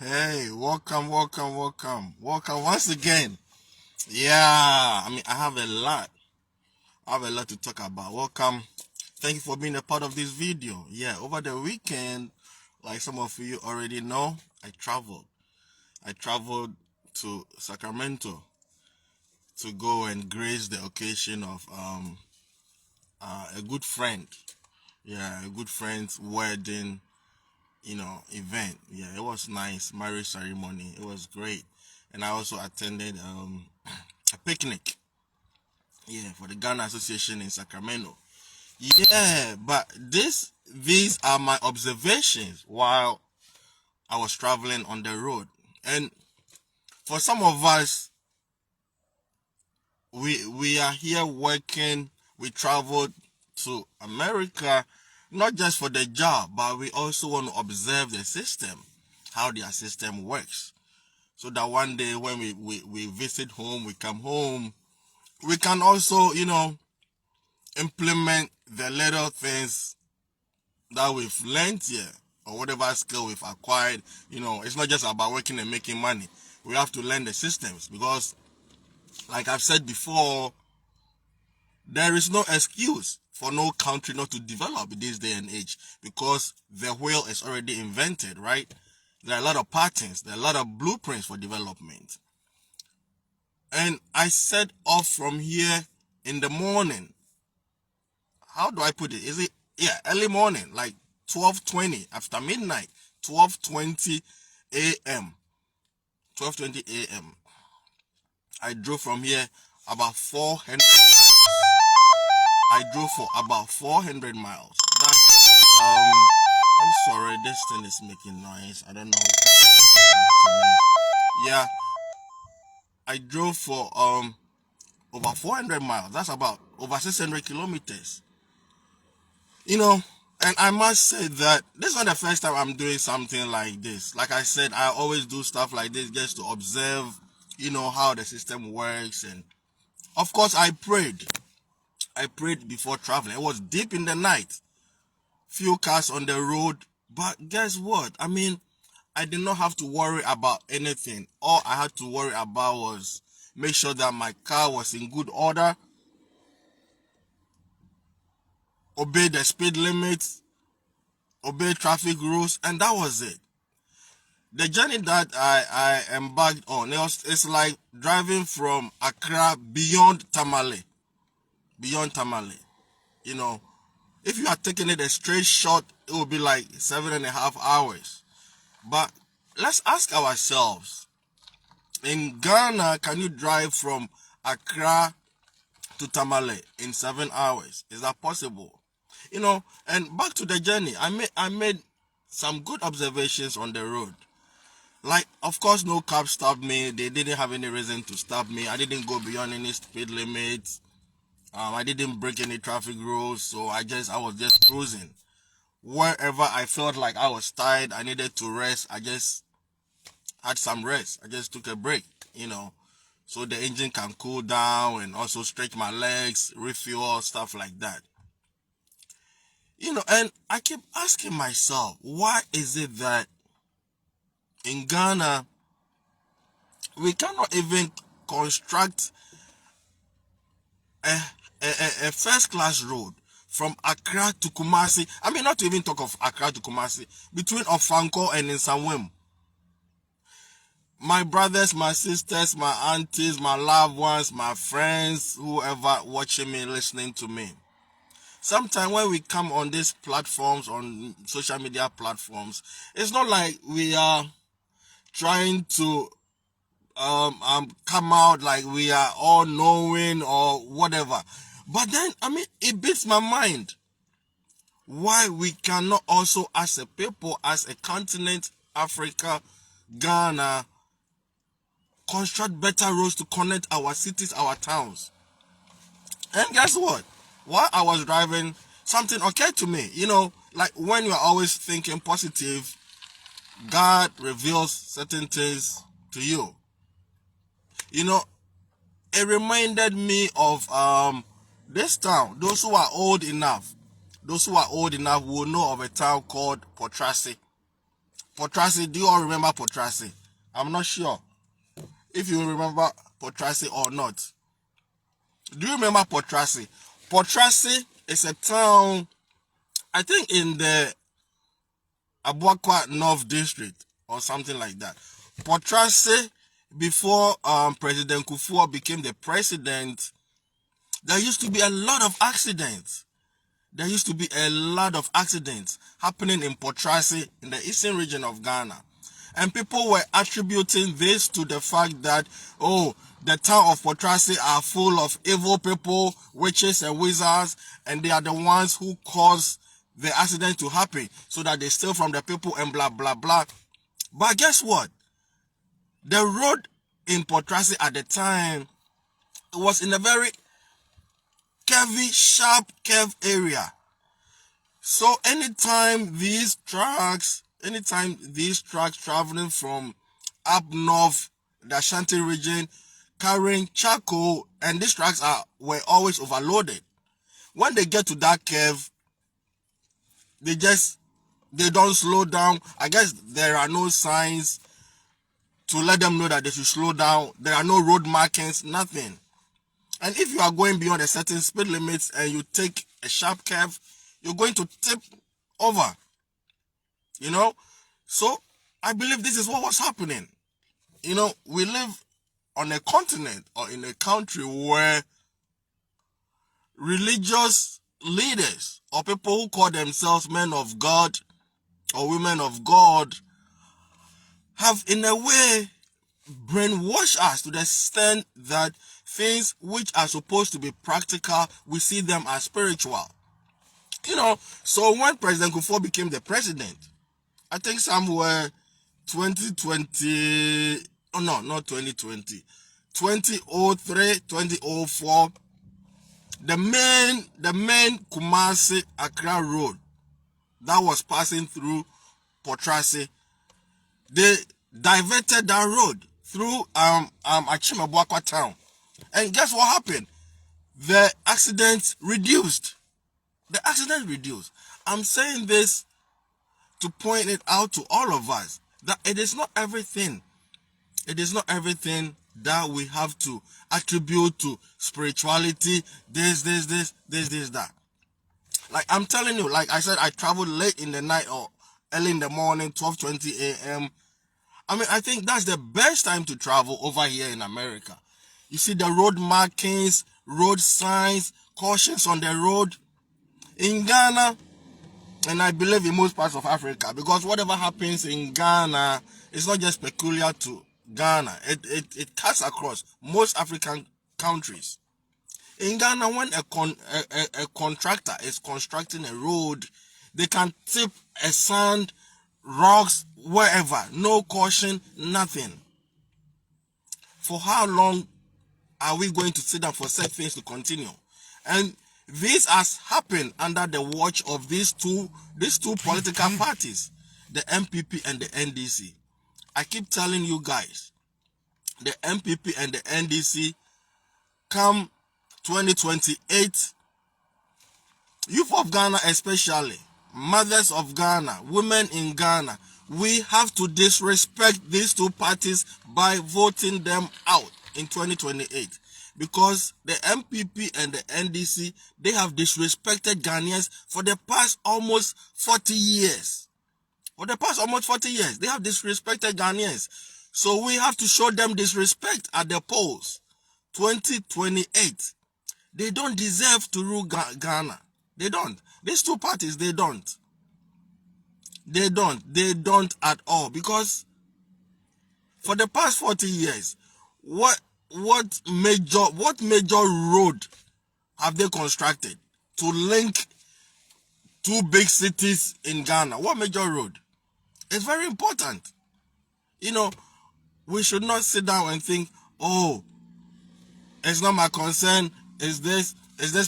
Hey, welcome once again. Yeah, I have a lot. I have a lot to talk about. Welcome. Thank you for being a part of this video. Yeah, over the weekend, like some of you already know, I traveled. I traveled to Sacramento to go and grace the occasion of a good friend. Yeah, a good friend's wedding, event. Yeah, it was nice. Marriage ceremony. It was great. And I also attended a picnic. Yeah, for the Ghana Association in Sacramento. Yeah, but these are my observations while I was traveling on the road. And for some of us, we are here working. We traveled to America not just for the job, but we also want to observe the system, how their system works. So that one day when we visit home, we come home, we can also, implement the little things that we've learned here or whatever skill we've acquired. It's not just about working and making money. We have to learn the systems because, like I've said before, there is no excuse for no country not to develop in this day and age because the wheel is already invented, right? There are a lot of patterns, there are a lot of blueprints for development. And I set off from here in the morning. How do I put it? Is it, yeah, early morning, like 12:20 after midnight, 12:20 a.m. 12:20 a.m. I drove from here about 400. I drove for about 400 miles. I'm sorry, this thing is making noise. I don't know. Yeah, I drove for over 400 miles. That's about over 600 kilometers. And I must say that this is not the first time I'm doing something like this. Like I said, I always do stuff like this just to observe, how the system works. And of course, I prayed. I prayed before traveling. It was deep in the night. Few cars on the road. But guess what? I did not have to worry about anything. All I had to worry about was make sure that my car was in good order, obey the speed limits, obey traffic rules, and that was it. The journey that I embarked on, it's like driving from Accra beyond Tamale. Beyond Tamale. If you are taking it a straight shot, it will be like 7.5 hours. But let's ask ourselves, in Ghana, can you drive from Accra to Tamale in 7 hours? Is that possible? And back to the journey, I made some good observations on the road. Like, of course, no cop stopped me. They didn't have any reason to stop me. I didn't go beyond any speed limits. I didn't break any traffic rules. So I was just cruising. Wherever I felt like I was tired, I needed to rest, I just had some rest. I just took a break, so the engine can cool down and also stretch my legs, refuel, stuff like that. And I keep asking myself, why is it that in Ghana, we cannot even construct a, a first class road from Accra to Kumasi? Not to even talk of Accra to Kumasi, between Ofanko and Nsamwem. My brothers, my sisters, my aunties, my loved ones, my friends, whoever watching me, listening to me. Sometimes when we come on these platforms, on social media platforms, it's not like we are trying to come out like we are all knowing or whatever. But then, it beats my mind why we cannot also, as a people, as a continent, Africa, Ghana, construct better roads to connect our cities, our towns. And guess what? While I was driving, something occurred to me. Like when you're always thinking positive, God reveals certain things to you. It reminded me of this town. Those who are old enough will know of a town called Potrasi. Potrasi, do you all remember Potrasi? I'm not sure if you remember Potrasi or not. Do you remember Potrasi? Potrasi is a town, I think in the Abuakwa North District or something like that. Potrasi, before President Kufuor became the president, there used to be a lot of accidents. There used to be a lot of accidents happening in Potrasi in the eastern region of Ghana. And people were attributing this to the fact that, oh, the town of Potrasi are full of evil people, witches and wizards, and they are the ones who cause the accident to happen so that they steal from the people and blah, blah, blah. But guess what? The road in Potrasi at the time, it was in a very curvy, sharp curve area. So anytime these trucks traveling from up north, the Ashanti region, carrying charcoal, and these trucks were always overloaded. When they get to that curve, they don't slow down. I guess there are no signs to let them know that they should slow down. There are no road markings, nothing. And if you are going beyond a certain speed limits and you take a sharp curve, you're going to tip over. You know? So, I believe this is what was happening. You know, we live on a continent or in a country where religious leaders or people who call themselves men of God or women of God have in a way brainwashed us to the extent that things which are supposed to be practical, we see them as spiritual. You know, so when President Kufuor became the president, I think somewhere 2020, oh no, not 2020, 2003, 2004, the main Kumasi Accra road that was passing through Potrasi, they diverted that road through Achimabuakwa town. And guess what happened? The accidents reduced. I'm saying this to point it out to all of us that it is not everything that we have to attribute to spirituality, this, that. Like I'm telling you, like I said, I traveled late in the night or early in the morning, 12:20 a.m. I mean, I think that's the best time to travel over here in America. You see the road markings, road signs, cautions on the road. In Ghana, and I believe in most parts of Africa, because whatever happens in Ghana is not just peculiar to Ghana. It cuts across most African countries. In Ghana, when a contractor is constructing a road, they can tip a sand, rocks, wherever. No caution, nothing. For how long are we going to sit down for such things to continue? And this has happened under the watch of these two political parties, the MPP and the NDC. I keep telling you guys, the MPP and the NDC, come 2028, youth of Ghana especially, mothers of Ghana, women in Ghana, we have to disrespect these two parties by voting them out in 2028. Because the MPP and the NDC, they have disrespected Ghanaians for the past almost 40 years. For the past almost 40 years, they have disrespected Ghanaians. So we have to show them disrespect at the polls. 2028. They don't deserve to rule Ghana. They don't. These two parties, they don't. They don't at all. Because for the past 40 years, what major road have they constructed to link two big cities in Ghana? What major road? It's very important. You know, we should not sit down and think, oh, it's not my concern. Is this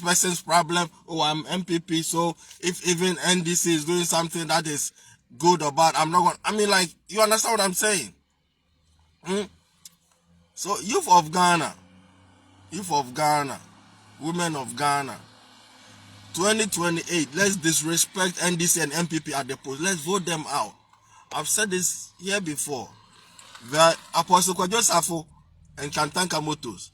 person's problem? Oh, I'm MPP, so if even NDC is doing something that is good or bad, I'm not going. I mean, like, you understand what I'm saying? So, youth of Ghana, women of Ghana, 2028, let's disrespect NDC and MPP at the polls. Let's vote them out. I've said this here before. The Apostle Kwajosafo and Kantanka Motors,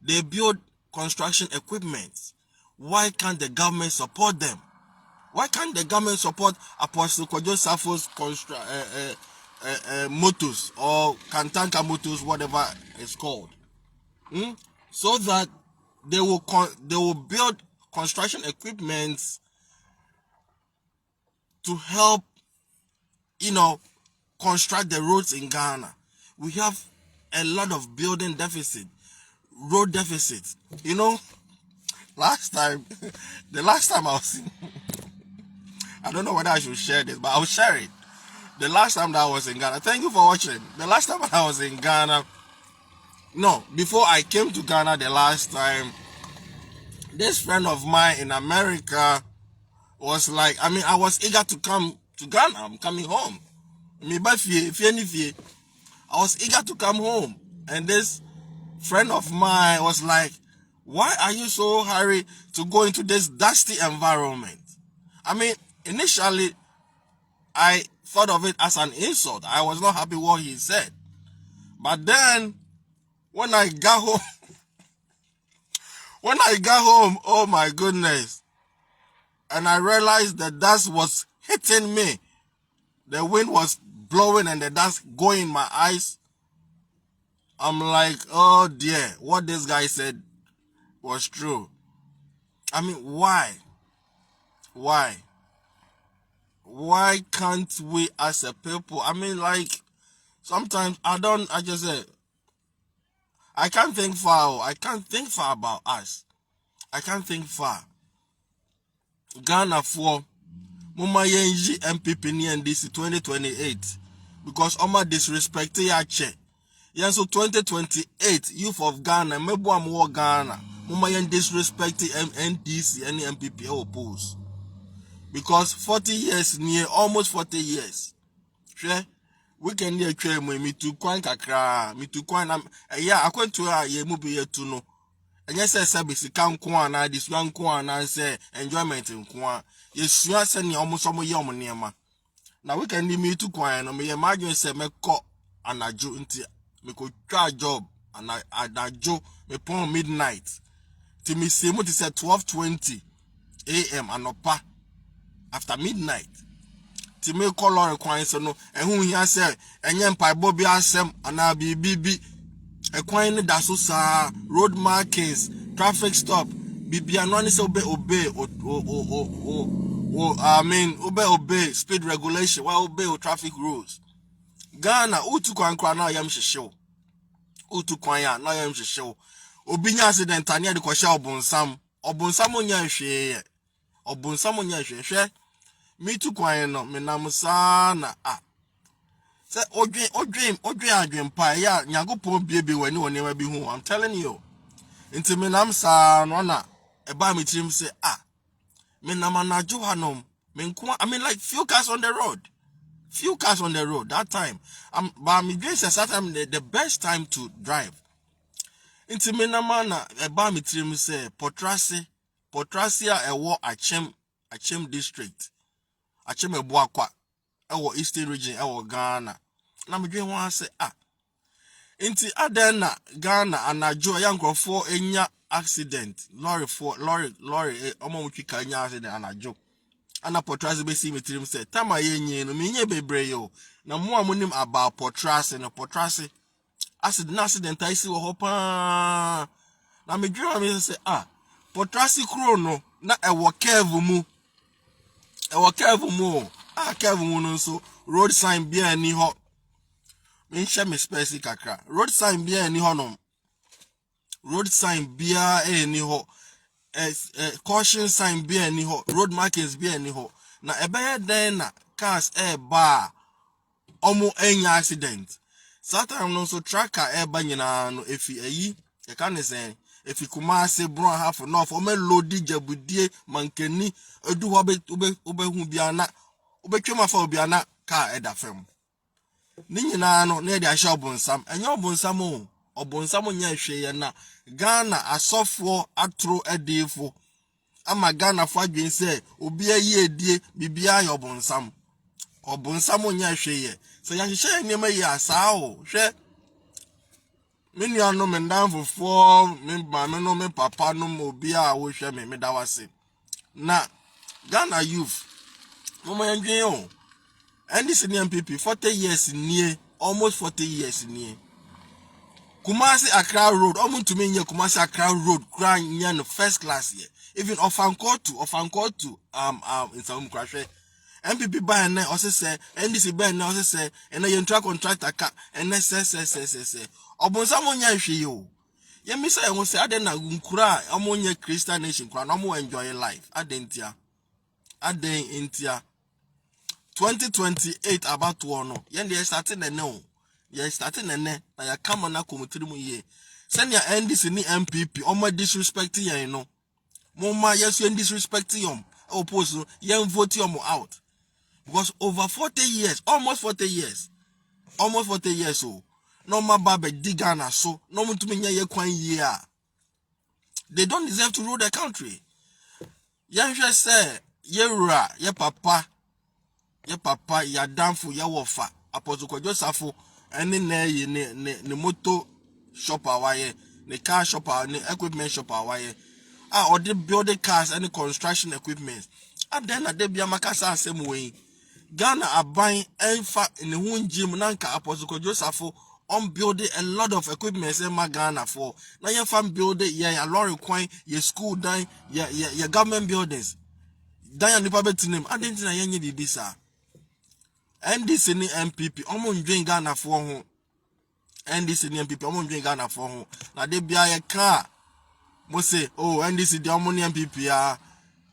they build construction equipment. Why can't the government support them? Why can't the government support Apostle Kwajosafo's motors or Kantanka Motors, whatever it's called, so that they will build construction equipment to help, construct the roads in Ghana. We have a lot of building deficit, road deficit. The last time I was I don't know whether I should share this, but I'll share it. The last time that I was in Ghana, thank you for watching. The last time I was in Ghana, before I came to Ghana the last time, this friend of mine in America was like, I was eager to come to Ghana. I'm coming home. I was eager to come home. And this friend of mine was like, why are you so hurried to go into this dusty environment? Initially, I thought of it as an insult. I was not happy what he said. But then, when I got home, oh my goodness, and I realized that dust was hitting me. The wind was blowing and the dust going in my eyes. I'm like, oh dear, what this guy said was true. Why? Why can't we as a people? Sometimes I just say, I can't think far. I can't think far about us. I can't think far. Ghana for Muma Yenji MPP ni NDC 2028 because Oma disrespect yache. So 2028 youth of Ghana, mebu amwo Ghana. Muma yen disrespect NDC any MPP oppose. Because 40 years near almost 40 years. Sure. We can near train me to kwan kakra, me to kwan I went to ye mubi ye to no. And yes, I said, "Come kwan, I this one kwan, I say enjoyment in kwan. Yes, you are sending almost some yum near ma. Now we can leave me to kwan, and me imagine say me caught and I jo into me could try job and I jo me pon midnight. Till me say what is at 12:20 a.m. and opa after midnight. Till me call or kwan so no, and who he say, and yen pai bobby asem and I be bibi. Equine dasosa road markings, traffic stop, bibi anoni se obey obey speed regulation, why obey traffic rules. Ghana utu kwankwa na yam hihyew. Utu kwanya na yam hihyew. Obinya accident ania de kwahye obonsam onya hwe. Obonsam onya hwe. Me tu kwan no menam sa na say odwen adwen pa ya nyagopon biebe wani woni bi hu. I'm telling you. Inti menam sa no na eba me tirim say menam anajo hanom menko like few cars on the road. That time. But me dream say that time the best time to drive. Inti menam na eba me tirim say Potrasi a ewo Achem district. Achem Ebuakwa. Ewo Eastern region, ewo Ghana. Na me dwen wan say inti adena Ghana anajo yankrofo enya accident lorry omo mutwika enya accident anajo ana Potrasi be see me trim say tama yenye no menye bebre yo na mo amonim about Potrasi no Potrasi accident I see wo hopa na me dwen me say Potrasi kro no na ewo curve mu curve mu no so road sign bia ni ho me share me space kakra road sign bia ni ho no road sign bia ni ho caution sign bia ni ho road markings bia ni ho na ebeye den na cars ba omo enya accident satam no so tracker ba nyina no efi ayi e kan say efi Kumasi bro half no for me loadi jabudie mankani edu ho be hu bia na obetwema fa bia na car eda fam ni nyina no na de ahye obonsam enye obonsam nya hwe ye na Ghana asofo atro edefo ama Ghana fo adwen se obi ayi edie bibia ye obonsam Obonsamo nya hwe ye. So ya hye nyema yi asa o. Hwe me nuano me ndanfofo me mama no me papa no mo bia wo hwe me da wase. Na Ghana youth mama yandwen o. And this NPP 40 years near, almost 40 years near. Kumasi Accra Road, almost to me near Kumasi Accra Road, crying near the first class here. Even Ofanko to in some crash. MPP buy and also say, NDC buy and also say, and then you track contract a car, and then say. Obonsamonya you. Ye me say I want say aden na nkura amonye Christian nation kura no mo enjoy life. Adentia. 2028 about to no. Yen they starting the no. Ye starting the ne. Na ya come na komutiri mu ye. Send your NDC ni MPP. Omo disrespect yen no. Moma yes you disrespect yom. Oppose yen vote yom out. Because over 40 years, almost 40 years. Almost 40 years so. No ma babe digana so. No mo to me ye kwan year. They don't deserve to rule the country. Yen just say ye ra, ye papa, ya damfo, ye wofa. Apostle Kojo Safo, ene ne moto shop awaye, ne car shop ne equipment shop awaye. Or they build the cars and construction equipment. And then they be a makasa same way. Ghana are buying in the one gym nanka Apostle Kojo Safo on building a lot of equipment in my Ghana for. Now you fan building, yeah, a lorry coin, your school dying, your government buildings. Dying the public name. I didn't know any bibisa. And this in the MPP, I'm doing Ghana for home. And this in the MPP, I'm doing Ghana for home. Now they be a car. Must say, oh, and this is the Harmony MPP.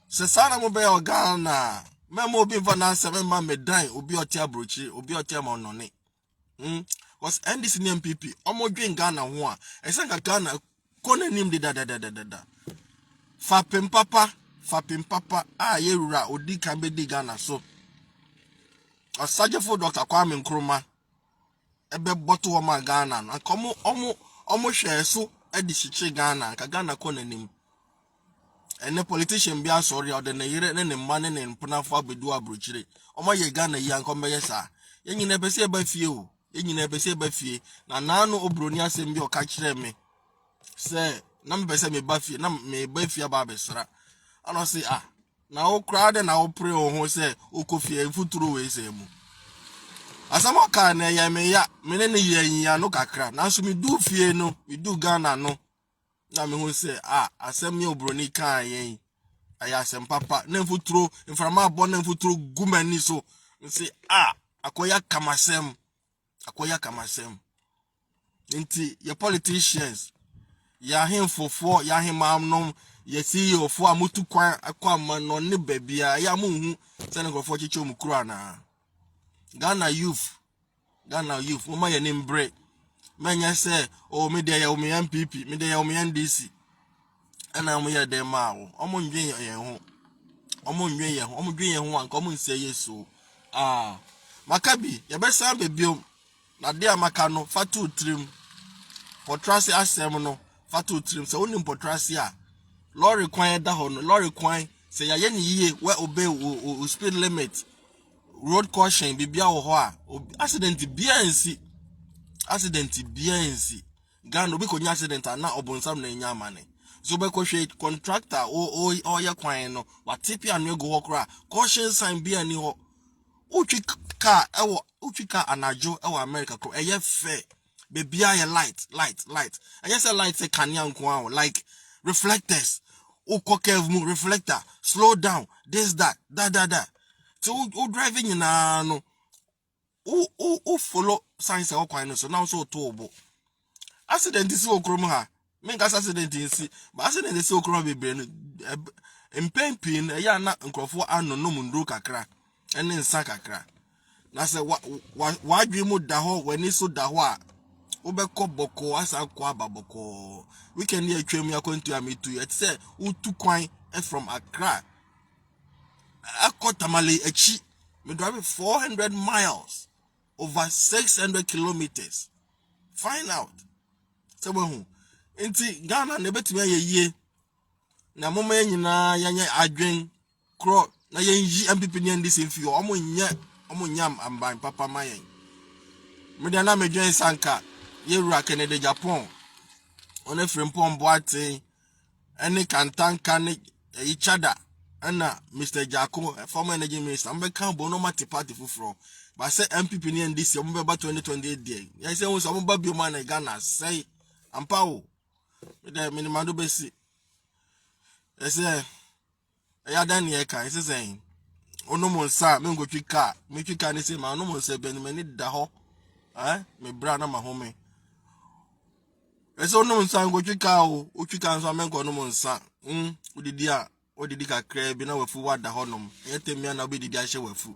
Sesana mo be Ghana. Memo be for now 7 man me dying, obi otia brochi, obi otia monone. Was and this in the MPP, I'm doing Ghana one. I sang a Ghana, kone nim de da. Fapim papa, ye ra, odi kambe di Ghana so. A surgeon for Dr. Kwame Nkrumah. Ebe bottle wa ma Ghana. And come omo share so edishiche Ghana. Ka Ghana kone nim. And the politician be sorry or the yere ne money ne mpuna for bedu abrochire. Omo ye Ghana yi ankombe yesa. Ye nyine be se ba fie o. Ye nyine be se ba fie. Na nanu obroni asem bi o ka kire me. Se na me be se me ba fie na me ba fie ba besra. Ano say na o crowd na o pray o ho say o kofie futuro we say mu. Asama ka na ya me ne ya no kakra. Na so me do fie no, we do Ghana no. Na me ho say asem ye obroni kan yen. Aya asem papa na futuro inframa bo na futuro gumani so. Me say akoya kamasem. Nti your politicians ya him for ya him amnom ye CEO for amutu kwan akwa man no ne babia ya munhu se ne grofo chicho mu kura na Ghana youth mama ye name break manya say me dey ya me MPP me dey ya me NDC ana mo ye dem ma wo omo ndwen ye ho omo ndwen ye ho anka omo nse yeso makabi ye be san bebio na de amaka no fatu trim potrasi asem no fatu trim se onim potrasi lorry kwan da ho no lorry kwan se ya ye ni yie we obey o speed limit road caution bibia wo ho accident bia nsi Ghana obi konya accident na obonsam na nya amane so be hwe contractor o ya kwan no watipi anu ego ho kra caution sign bia ni ho utwi ka anajo ewo America ko eye fair bibia ye light eye say light say kanya nko like reflectors ukokev mu reflector slow down this that so driving na no follow signs e okwan no so now so to obo accident is okrom ha men gas accident nsi but accident is okrom bebre no empempin e ya na nkrofo ano no mundro kakra ene nsa kakra na se wa dwimu da ho wani so da ho a obekọ boko asa kwa baboko weekend here twem yakontu amitu it say utu kwan from Accra akotamale echi me drive 400 miles over 600 kilometers find out so we enti Ghana na betumi ayeye na moma nyina yanye adwen kro na yenji MPP ni ndisi mfio omo nyam amban papa mayen. Mediana me join sanka. Ye wura Canada Japan. On a frimpon boate. Any cantanka ne each other. Anna Mr. Jacko, former energy minister. I'm become bonomati party from. But say MPP ni this year, 2028 day. I say, was a baby man in Ghana. Say, I'm power. The minimum basic. I say, I done here. I say, saying, oh no more, sir. Me go trick car. Me trick car. They say, man, no more say, Ben, me need the ho. Me brother, my home. I say, no more, sir. Go trick car. O trick car. So I'm going no more, sir. What did you crave? Be now with what the honum. Yet me and I'll be the guy show with food.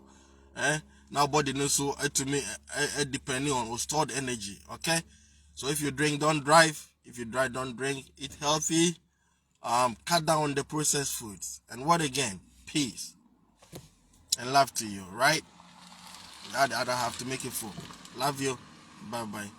Now body knows so to me depending on stored energy. Okay, so if you drink, don't drive. If you drive, don't drink. Eat healthy. Cut down on the processed foods. And what again? Peace and love to you. Right? I don't have to make it full. Love you. Bye bye.